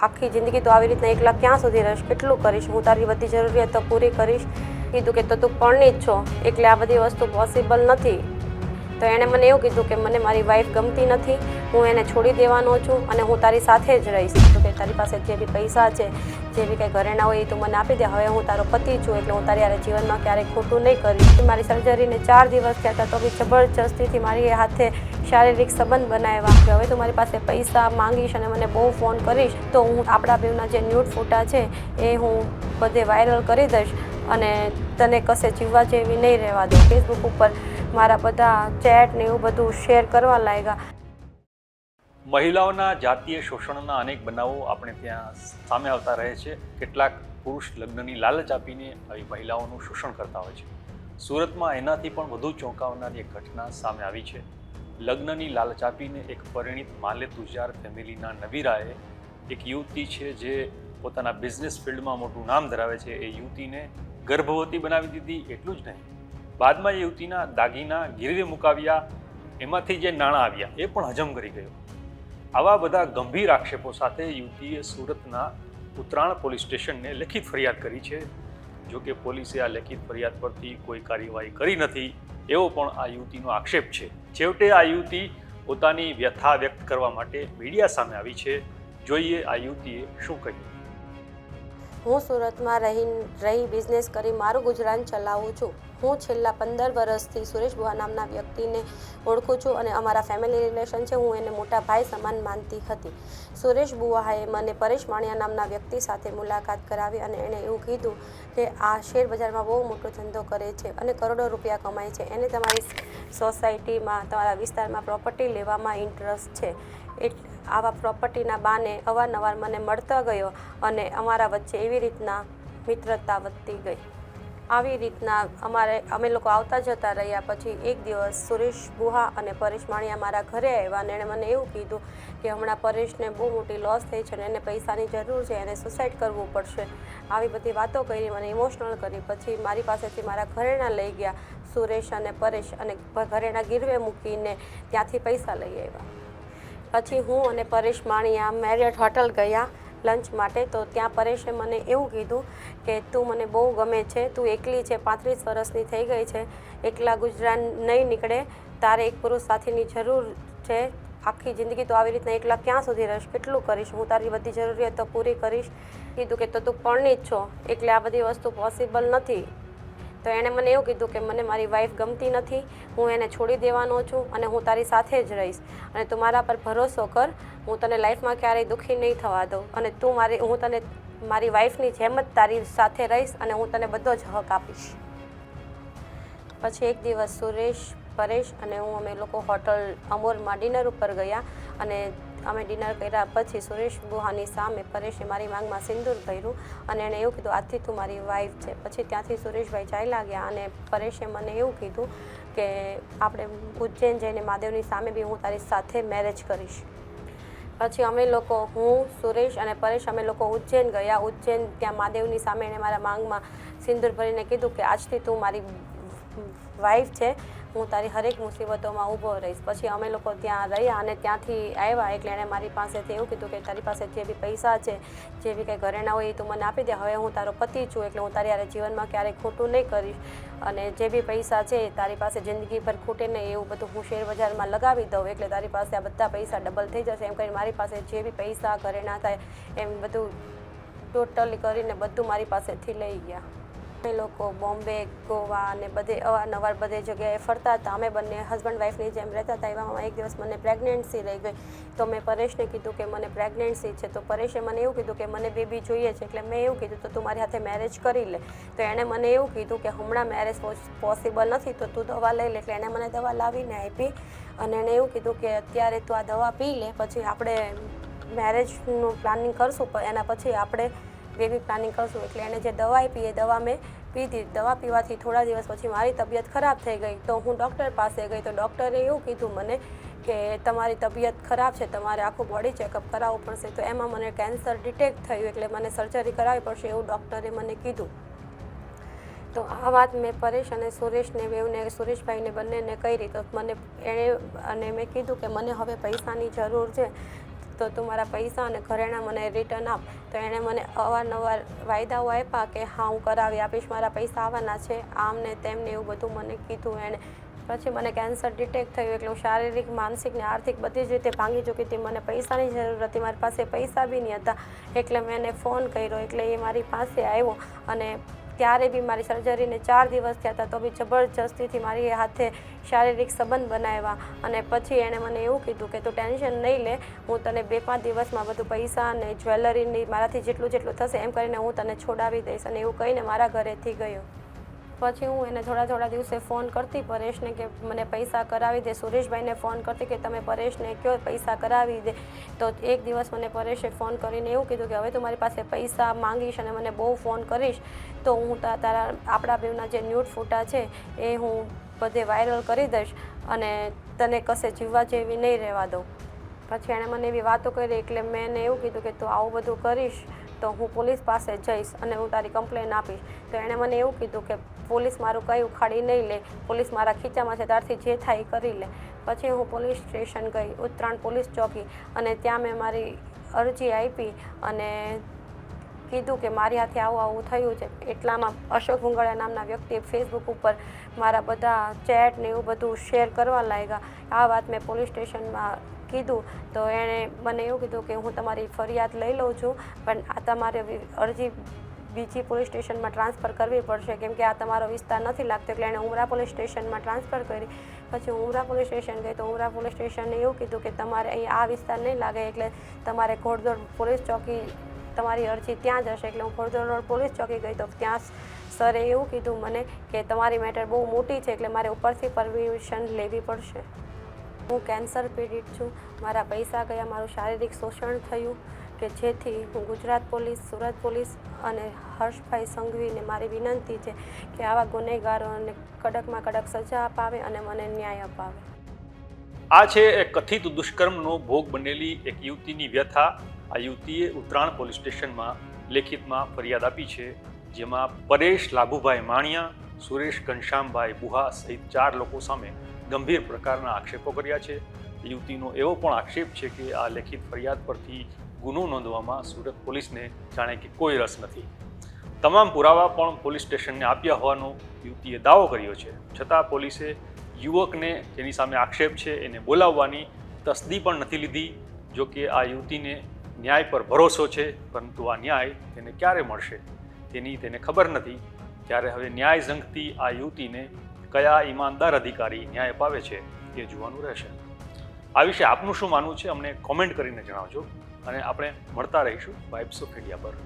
આખી જિંદગી તો આવી રીતના એકલા ક્યાં સુધી રહીશ, કેટલું કરીશ, હું તારી બધી જરૂરિયાતો પૂરી કરીશ. કીધું કે તું પરણી જ છો એટલે આ બધી વસ્તુ પોસિબલ નથી. તો એણે મને એવું કીધું કે મને મારી વાઈફ ગમતી નથી, હું એને છોડી દેવાનો છું અને હું તારી સાથે જ રહીશ. તો કે તારી પાસે જે બી પૈસા છે, જે બી કંઈ ઘરેણા હોય એ તું મને આપી દે. હવે હું તારો પતિ છું એટલે હું તારી યારે જીવનમાં ક્યારેય ખોટું નહીં કરીશ. મારી સર્જરીને 4 દિવસ થયા હતા તો બી જબરજસ્તીથી મારી હાથે શારીરિક સંબંધ બનાવ્યા કે હવે તું મારી પાસે પૈસા માંગીશ અને મને બહુ ફોન કરીશ તો હું આપણા બેવના જે ન્યૂડ ફોટા છે એ હું બધે વાયરલ કરી દઈશ અને તને કશે જીવવા જેવી નહીં રહેવા દઉં. ફેસબુક ઉપર મારા બધા ચેટ ને એવું બધું શેર કરવા લાગ્યા. મહિલાઓના જાતીય શોષણના અનેક બનાવો આપણે ત્યાં સામે આવતા રહે છે. કેટલાક પુરુષ લગ્નની લાલચ આપીને આવી મહિલાઓનું શોષણ કરતા હોય છે. સુરતમાં એનાથી પણ વધુ ચોંકાવનારી એક ઘટના સામે આવી છે. લગ્નની લાલચ આપીને એક પરિણીત માલે તુજાર ફેમિલીના નવીરાએ એક યુવતી છે જે પોતાના બિઝનેસ ફિલ્ડમાં મોટું નામ ધરાવે છે એ યુવતીને ગર્ભવતી બનાવી દીધી. એટલું જ નહીં, બાદમાં એ યુવતીના દાગીના ગીરવે મુકાવ્યા, એમાંથી જે નાણાં આવ્યા એ પણ હજમ કરી ગયો. આવા બધા ગંભીર આક્ષેપો સાથે યુવતીએ સુરતના ઉત્તરાણ પોલીસ સ્ટેશનને લેખિત ફરિયાદ કરી છે. જો કે પોલીસે આ લેખિત ફરિયાદ પરથી કોઈ કાર્યવાહી કરી નથી એવો પણ આ યુવતીનો આક્ષેપ છે. છેવટે આ યુવતી પોતાની વ્યથા વ્યક્ત કરવા માટે મીડિયા સામે આવી છે. જોઈએ આ યુવતીએ શું કહ્યું. હું સુરતમાં રહી બિઝનેસ કરી મારું ગુજરાન ચલાવું છું. હું છેલ્લા 15 વર્ષથી સુરેશ બુઆ નામના વ્યક્તિને ઓળખું છું અને અમારા ફેમિલી રિલેશન છે. હું એને મોટા ભાઈ સમાન માનતી હતી. સુરેશ બુઆએ મને પરેશ માણિયા નામના વ્યક્તિ સાથે મુલાકાત કરાવી અને એણે એવું કીધું કે આ શેર બજારમાં બહુ મોટો ધંધો કરે છે અને કરોડો રૂપિયા કમાય છે. એને તમારી સોસાયટીમાં, તમારા વિસ્તારમાં પ્રોપર્ટી લેવામાં ઇન્ટરેસ્ટ છે. આવા પ્રોપર્ટીના બાને અવારનવાર મને મળતા ગયો અને અમારા વચ્ચે એવી રીતના મિત્રતા વધતી ગઈ. આવી રીતના અમે લોકો આવતા જતા રહ્યા. પછી એક દિવસ સુરેશ બુહા અને પરેશ માણિયા મારા ઘરે આવ્યા અને એણે મને એવું કીધું કે હમણાં પરેશને બહુ મોટી લોસ થઈ છે અને એને પૈસાની જરૂર છે, એને સુસાઇડ કરવું પડશે. આવી બધી વાતો કરી, મને ઇમોશનલ કરી. પછી મારી પાસેથી મારા ઘરેણાં લઈ ગયા સુરેશ અને પરેશ અને ઘરેણાં ગીરવે મૂકીને ત્યાંથી પૈસા લઈ આવ્યા. પછી હું અને પરેશ માણિયા મેરિયટ હોટલ ગયા લંચ માટે. તો ત્યાં પરેશે મને એવું કીધું કે તું મને બહુ ગમે છે, તું એકલી છે, 35 વર્ષની થઈ ગઈ છે, એકલા ગુજરાન નહીં નીકળે, તારે એક પુરુષ સાથીની જરૂર છે. આખી જિંદગી તો આવી રીતના એકલા ક્યાં સુધી રહીશ, કેટલું કરીશ, હું તારી બધી જરૂરિયાતો પૂરી કરીશ. કીધું કે તું પરણી જ છો એટલે આ બધી વસ્તુ પોસિબલ નથી. તો એણે મને એવું કીધું કે મને મારી વાઈફ ગમતી નથી, હું એને છોડી દેવાનો છું અને હું તારી સાથે જ રહીશ અને તું મારા પર ભરોસો કર, હું તને લાઈફમાં ક્યારેય દુઃખી નહીં થવા દઉં અને હું તને મારી વાઈફની જેમ જ તારી સાથે રહીશ અને હું તને બધો જ હક આપીશ. પછી એક દિવસ સુરેશ, પરેશ અને હું અમે લોકો હોટલ અમોરમાં ડિનર ઉપર ગયા અને અમે ડિનર કર્યા પછી સુરેશ બુહાની સામે પરેશે મારી માંગમાં સિંદૂર કર્યું અને એણે એવું કીધું આજથી તું મારી વાઈફ છે. પછી ત્યાંથી સુરેશભાઈ ચાલ્યા ગયા અને પરેશે મને એવું કીધું કે આપણે ઉજ્જૈન જઈને મહાદેવની સામે બી હું તારી સાથે મેરેજ કરીશ. પછી અમે લોકો, હું, સુરેશ અને પરેશ, અમે લોકો ઉજ્જૈન ગયા. ઉજ્જૈન ત્યાં મહાદેવની સામે એણે મારા માંગમાં સિંદૂર ભરીને કીધું કે આજથી તું મારી વાઈફ છે, હું તારી હરેક મુસીબતોમાં ઊભો રહીશ. પછી અમે લોકો ત્યાં રહ્યા અને ત્યાંથી આવ્યા એટલે એણે મારી પાસેથી એવું કીધું કે તારી પાસે જે બી પૈસા છે, જે બી કંઈ ઘરેણા હોય એ તું મને આપી દે. હવે હું તારો પતિ છું એટલે હું તારી યારે જીવનમાં ક્યારેય ખોટું નહીં કરીશ અને જે બી પૈસા છે તારી પાસે જિંદગીભર ખૂટે નહીં એવું બધું હું શેર બજારમાં લગાવી દઉં એટલે તારી પાસે આ બધા પૈસા ડબલ થઈ જશે. એમ કરીને મારી પાસે જે બી પૈસા ઘરેણા થાય એમ બધું ટોટલી કરીને બધું મારી પાસેથી લઈ ગયા. અમે લોકો બોમ્બે, ગોવા અને બધે અવારનવાર બધે જગ્યાએ ફરતા હતા. અમે બંને હસબન્ડ વાઈફની જેમ રહેતા હતા. એવામાં એક દિવસ મને પ્રેગ્નન્સી રહી ગઈ તો મેં પરેશને કીધું કે મને પ્રેગ્નન્સી છે. તો પરેશે મને એવું કીધું કે મને બેબી જોઈએ છે. એટલે મેં એવું કીધું તો તું મારી સાથે મેરેજ કરી લે. તો એણે મને એવું કીધું કે હમણાં મેરેજ પોસિબલ નથી તો તું દવા લઈ લે. એટલે એણે મને દવા લાવીને આપી અને એણે એવું કીધું કે અત્યારે તું આ દવા પી લે, પછી આપણે મેરેજનું પ્લાનિંગ કરશું, એના પછી આપણે બેબી પ્લાનિંગ કરશું. એટલે એણે જે દવા આપી એ દવા મેં પીધી. દવા પીવાથી થોડા દિવસ પછી મારી તબિયત ખરાબ થઈ ગઈ તો હું ડૉક્ટર પાસે ગઈ તો ડૉક્ટરે એવું કીધું મને કે તમારી તબિયત ખરાબ છે, તમારે આખું બોડી ચેકઅપ કરાવવું પડશે. તો એમાં મને કેન્સર ડિટેક્ટ થયું એટલે મને સર્જરી કરાવવી પડશે એવું ડૉક્ટરે મને કીધું. તો આ વાત મેં પરેશ અને સુરેશને બેવને, સુરેશભાઈને બંનેને કરી તો મને એણે અને મેં કીધું કે મને હવે પૈસાની જરૂર છે, તો તું મારા પૈસા અને ઘરેણાં મને રિટર્ન આપ. તો એણે મને અવારનવાર વાયદાઓ આપ્યા કે હા હું કરાવી આપીશ, મારા પૈસા આવવાના છે, આમ ને તેમ ને એવું બધું મને કીધું એણે. પછી મને કેન્સર ડિટેક્ટ થયું એટલે હું શારીરિક, માનસિક ને આર્થિક બધી જ રીતે ભાંગી ચૂકી હતી. મને પૈસાની જરૂર હતી, મારી પાસે પૈસા બી નહીં હતા. એટલે મેં એને ફોન કર્યો એટલે એ મારી પાસે આવ્યો અને ત્યારે બી મારી સર્જરીને 4 દિવસ થયા હતા તો બી જબરજસ્તીથી મારી હાથે શારીરિક સંબંધ બનાવ્યા. અને પછી એણે મને એવું કીધું કે તું ટેન્શન નહીં લે, હું તને 2-5 દિવસમાં બધું પૈસા અને જ્વેલરીની મારાથી જેટલું થશે એમ કરીને હું તને છોડાવી દઈશ. અને એવું કહીને મારા ઘરેથી ગયો. પછી હું એને થોડા દિવસે ફોન કરતી પરેશને કે મને પૈસા કરાવી દે. સુરેશભાઈને ફોન કરતી કે તમે પરેશને કહો પૈસા કરાવી દે. તો એક દિવસ મને પરેશે ફોન કરીને એવું કીધું કે હવે તું મારી પાસે પૈસા માંગીશ અને મને બહુ ફોન કરીશ તો હું તારા આપણા બેવના જે ન્યૂડ ફોટા છે એ હું બધે વાયરલ કરી દઈશ અને તને કશે જીવવા જેવી નહીં રહેવા દઉં. પછી એણે મને એવી વાતો કરી એટલે મેં એને એવું કીધું કે તું આવું બધું કરીશ તો હું પોલીસ પાસે જઈશ અને હું તારી કમ્પ્લેન આપીશ. તો એણે મને એવું કીધું કે પોલીસ મારું કંઈ ઉખાડી નહીં લે, પોલીસ મારા ખીચામાં છે ત્યારથી જે થાય એ કરી લે. પછી હું પોલીસ સ્ટેશન ગઈ, ઉત્તરાયણ પોલીસ ચોકી, અને ત્યાં મેં મારી અરજી આપી અને કીધું કે મારી હાથે આવું થયું છે. એટલામાં અશોક ભુંગળિયા નામના વ્યક્તિએ ફેસબુક ઉપર મારા બધા ચેટ ને એવું બધું શેર કરવા લાગ્યા. આ વાત મેં પોલીસ સ્ટેશનમાં કીધું તો એણે મને એવું કીધું કે હું તમારી ફરિયાદ લઈ લઉં છું, પણ આ તમારે અરજી બીજી પોલીસ સ્ટેશનમાં ટ્રાન્સફર કરવી પડશે કેમ કે આ તમારો વિસ્તાર નથી લાગતો. એટલે એણે ઉમરા પોલીસ સ્ટેશનમાં ટ્રાન્સફર કરી. પછી હું ઉમરા પોલીસ સ્ટેશન ગઈ તો ઉમરા પોલીસ સ્ટેશને એવું કીધું કે તમારે અહીં આ વિસ્તાર નહીં લાગે એટલે તમારે ઘોડદોડ પોલીસ ચોકી તમારી અરજી ત્યાં જ હશે. એટલે હું ઘોડદોડ પોલીસ ચોકી ગઈ તો ત્યાં સરે એવું કીધું મને કે તમારી મેટર બહુ મોટી છે એટલે મારે ઉપરથી પરમિશન લેવી પડશે. હું કેન્સર પીડિત છું, મારા પૈસા ગયા, મારું શારીરિક શોષણ થયું કે જેથી હું ગુજરાત પોલીસ, સુરત પોલીસ અને હર્ષભાઈ સંઘવીને મારી વિનંતી છે કે આવા ગુનેગારોને કડકમાં કડક સજા અપાવે અને મને ન્યાય અપાવે. આ છે એક કથિત દુષ્કર્મનો ભોગ બનેલી એક યુવતીની વ્યથા. આ યુવતીએ ઉત્તરાયણ પોલીસ સ્ટેશનમાં લેખિતમાં ફરિયાદ આપી છે, જેમાં પરેશ લાભુભાઈ માણિયા, સુરેશ ઘનશ્યામભાઈ બુહા સહિત 4 લોકો સામે ગંભીર પ્રકારના આક્ષેપો કર્યા છે. યુવતીનો એવો પણ આક્ષેપ છે કે આ લેખિત ફરિયાદ પરથી ગુનો નોંધવામાં સુરત પોલીસને જાણે કે કોઈ રસ નથી. તમામ પુરાવા પણ પોલીસ સ્ટેશનને આપ્યા હોવાનો યુવતીએ દાવો કર્યો છે. છતાં પોલીસે યુવકને જેની સામે આક્ષેપ છે એને બોલાવવાની તસ્દી પણ નથી લીધી. જો કે આ યુવતીને ન્યાય પર ભરોસો છે, પરંતુ આ ન્યાય તેને ક્યારે મળશે તેની તેને ખબર નથી. ત્યારે હવે ન્યાય ઝંખતી આ યુવતીને કયા ઈમાનદાર અધિકારી ન્યાય અપાવે છે એ જોવાનું રહેશે. આ વિશે આપનું શું માનવું છે અમને કોમેન્ટ કરીને જણાવજો અને આપણે મળતા રહીશું વાઇબ્સ ઓફ ઇન્ડિયા પર.